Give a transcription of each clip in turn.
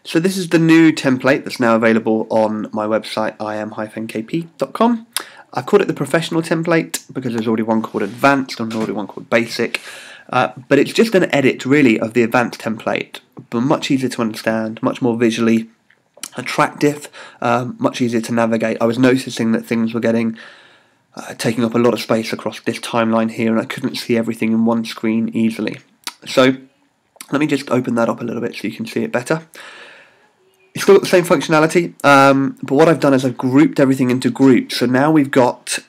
So this is the new template that's now available on my website im-kp.com. I called it the professional template because there's already one called advanced and already one called basic, but it's just an edit really of the advanced template, but much easier to understand, much more visually attractive, much easier to navigate. I was noticing that things were getting taking up a lot of space across this timeline here, and I couldn't see everything in one screen easily. So let me just open that up a little bit so you can see it better. It's still got the same functionality, but what I've done is I've grouped everything into groups. So now we've got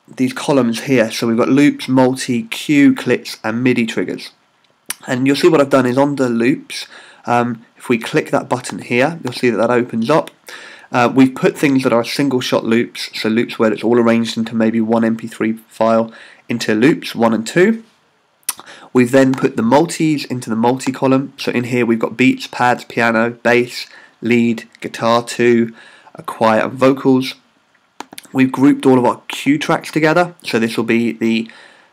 these columns here. So we've got loops, multi, cue, clicks, and MIDI triggers. And you'll see what I've done is on the loops, if we click that button here, you'll see that that opens up. We've put things that are single shot loops, so loops where it's all arranged into maybe one MP3 file, into loops 1 and 2. We've then put the multis into the multi column. So in here we've got beats, pads, piano, bass, lead, guitar 2, choir and vocals. We've grouped all of our cue tracks together, so this will be the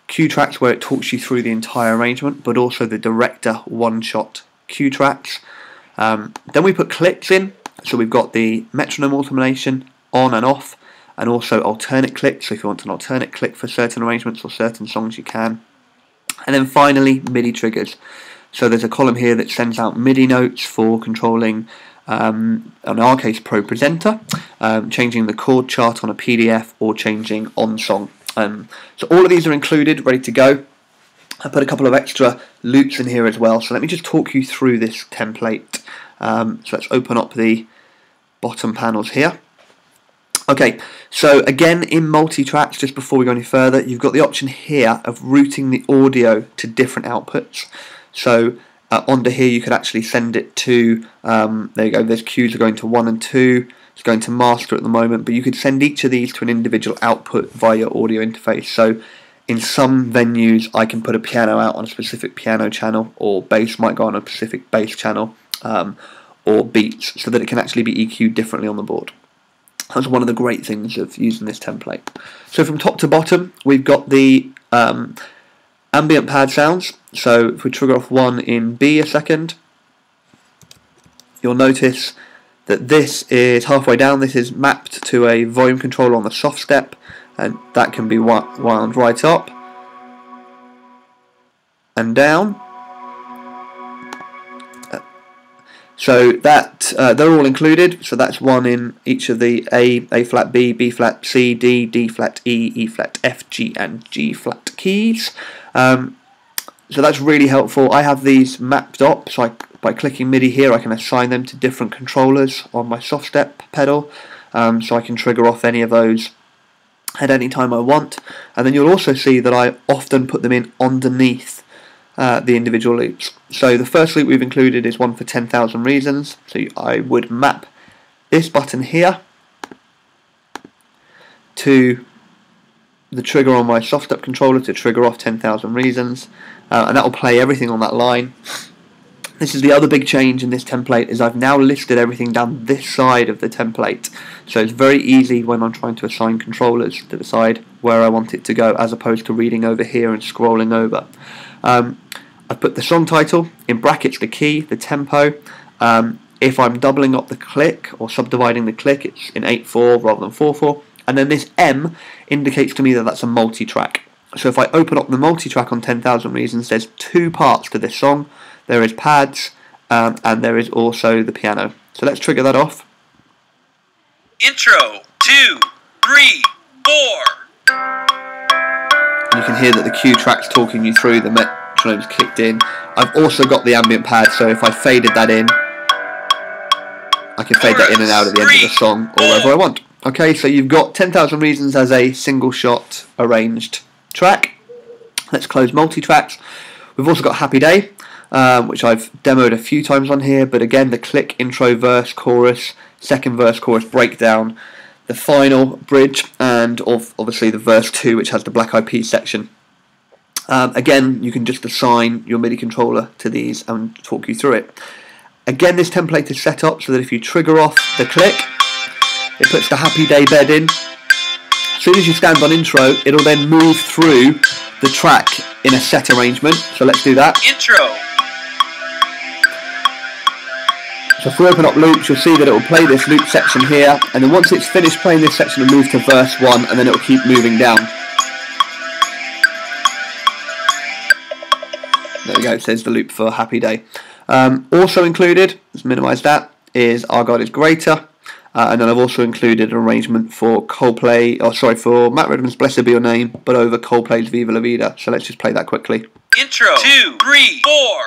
cue tracks where it talks you through the entire arrangement, but also the director one-shot cue tracks. Then we put clicks in, so we've got the metronome automation on and off, and also alternate clicks, so if you want an alternate click for certain arrangements or certain songs you can. And then finally MIDI triggers, so there's a column here that sends out MIDI notes for controlling in our case Pro Presenter, changing the chord chart on a PDF or changing on song. So all of these are included, ready to go. I put a couple of extra loops in here as well, so let me just talk you through this template. So let's open up the bottom panels here. Okay, so again in multi-tracks, just before we go any further, you've got the option here of routing the audio to different outputs. So onto here you could actually send it to, there you go, there's cues are going to 1 and 2, it's going to master at the moment, but you could send each of these to an individual output via your audio interface. So in some venues I can put a piano out on a specific piano channel, or bass might go on a specific bass channel, or beats, so that it can actually be EQ'd differently on the board. That's one of the great things of using this template. So from top to bottom we've got the ambient pad sounds. So if we trigger off one in B a second, you'll notice that this is halfway down. This is mapped to a volume controller on the soft step, and that can be wound right up and down. So that they're all included. So that's one in each of the A flat, B flat, C, D flat, E flat, F, G, and G flat keys. So that's really helpful. I have these mapped up, so by clicking MIDI here I can assign them to different controllers on my soft step pedal, so I can trigger off any of those at any time I want. And then you'll also see that I often put them in underneath the individual loops. So the first loop we've included is one for 10,000 Reasons, so I would map this button here to the trigger on my soft step controller to trigger off 10,000 Reasons, and that will play everything on that line. This is the other big change in this template, is I've now listed everything down this side of the template, so it's very easy when I'm trying to assign controllers to decide where I want it to go, as opposed to reading over here and scrolling over. I've put the song title, in brackets the key, the tempo. If I'm doubling up the click or subdividing the click, it's in 8/4 rather than 4/4. And then this M indicates to me that that's a multi-track. So if I open up the multi-track on 10,000 Reasons, there's two parts to this song. There is pads, and there is also the piano. So let's trigger that off. Intro, 2, 3, 4. You can hear that the cue track's talking you through, the metronome's kicked in. I've also got the ambient pad, so if I faded that in, I can fade that in and out at the end of the song, or wherever I want. Okay, so you've got 10,000 Reasons as a single shot arranged track. Let's close multi-tracks. We've also got Happy Day, which I've demoed a few times on here, but again the click, intro, verse, chorus, second verse, chorus, breakdown, the final bridge, and obviously the verse 2, which has the Black Eyed Peas section. Again, you can just assign your MIDI controller to these and talk you through it. Again, this template is set up so that if you trigger off the click, it puts the Happy Day bed in. As soon as you stand on intro, it'll then move through the track in a set arrangement. So let's do that. Intro. So So if we open up loops, you'll see that it will play this loop section here, and then once it's finished playing this section, it'll move to verse 1, and then it will keep moving down. There we go, it says the loop for Happy Day. Also included, let's minimise that, is Our God is Greater. And then I've also included an arrangement for for Matt Redman's Blessed Be Your Name, but over Coldplay's Viva La Vida. So let's just play that quickly. Intro. 2, 3, 4.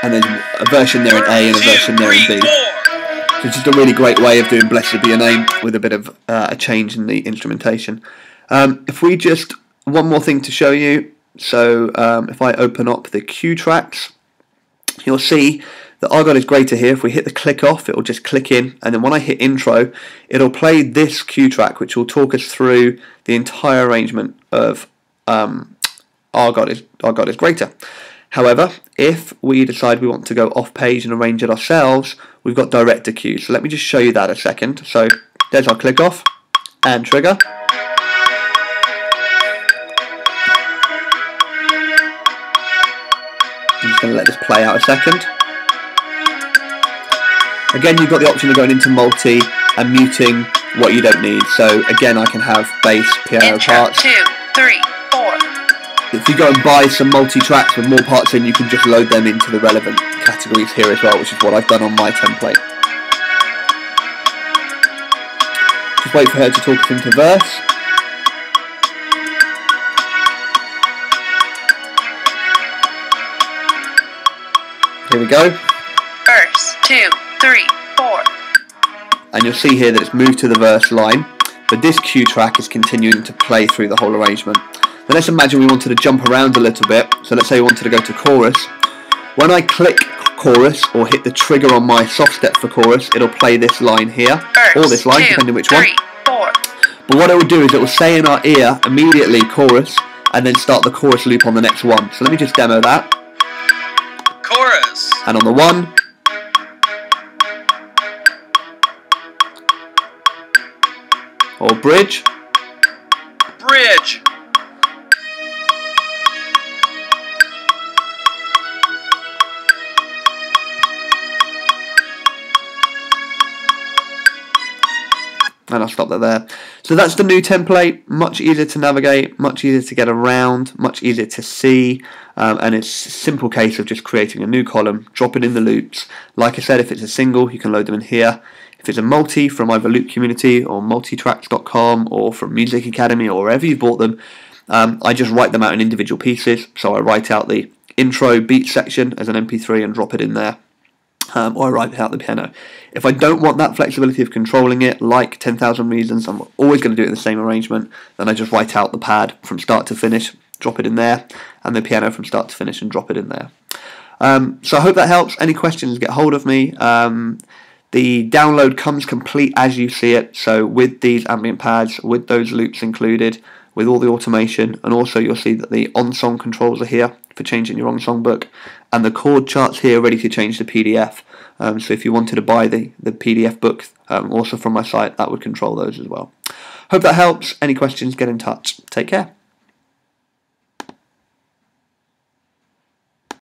And there's a version there in A and a version there in B. So it's just a really great way of doing Blessed Be Your Name with a bit of a change in the instrumentation. If we just, one more thing to show you, so if I open up the cue tracks, you'll see that Our God is Greater here. If we hit the click off, it will just click in, and then when I hit intro, it'll play this cue track, which will talk us through the entire arrangement of Our God is Greater. However, if we decide we want to go off page and arrange it ourselves, we've got director cue. So let me just show you that a second. So there's our click off and trigger. I'm just going to let this play out a second. Again, you've got the option of going into multi and muting what you don't need. So again, I can have bass, piano parts. 2, 3, 4. If you go and buy some multi-tracks with more parts in, you can just load them into the relevant categories here as well, which is what I've done on my template. Just wait for her to talk us into verse. Here we go. Verse 2, 3, 4. And you'll see here that it's moved to the verse line, but this cue track is continuing to play through the whole arrangement. Now let's imagine we wanted to jump around a little bit, so let's say we wanted to go to chorus. When I click chorus or hit the trigger on my soft step for chorus, it'll play this line here, or this line, depending which one. 4. But what it will do is it will say in our ear immediately chorus, and then start the chorus loop on the next one. So let me just demo that. Chorus. And on the 1, or bridge, Bridge. and I'll stop that there. So that's the new template, much easier to navigate, much easier to get around, much easier to see, and it's a simple case of just creating a new column, dropping in the loops. Like I said, if it's a single, you can load them in here. If it's a multi from either Loop Community or multitracks.com or from Music Academy or wherever you bought them, I just write them out in individual pieces. So I write out the intro beat section as an MP3 and drop it in there. Or I write out the piano. If I don't want that flexibility of controlling it, like 10,000 Reasons, I'm always going to do it in the same arrangement, then I just write out the pad from start to finish, drop it in there, and the piano from start to finish and drop it in there. So I hope that helps. Any questions, get hold of me. The download comes complete as you see it, so with these ambient pads, with those loops included, with all the automation, and also you'll see that the on-song controls are here for changing your on-song book, and the chord charts here ready to change to PDF. So if you wanted to buy the PDF book, also from my site, that would control those as well. Hope that helps. Any questions, get in touch. Take care.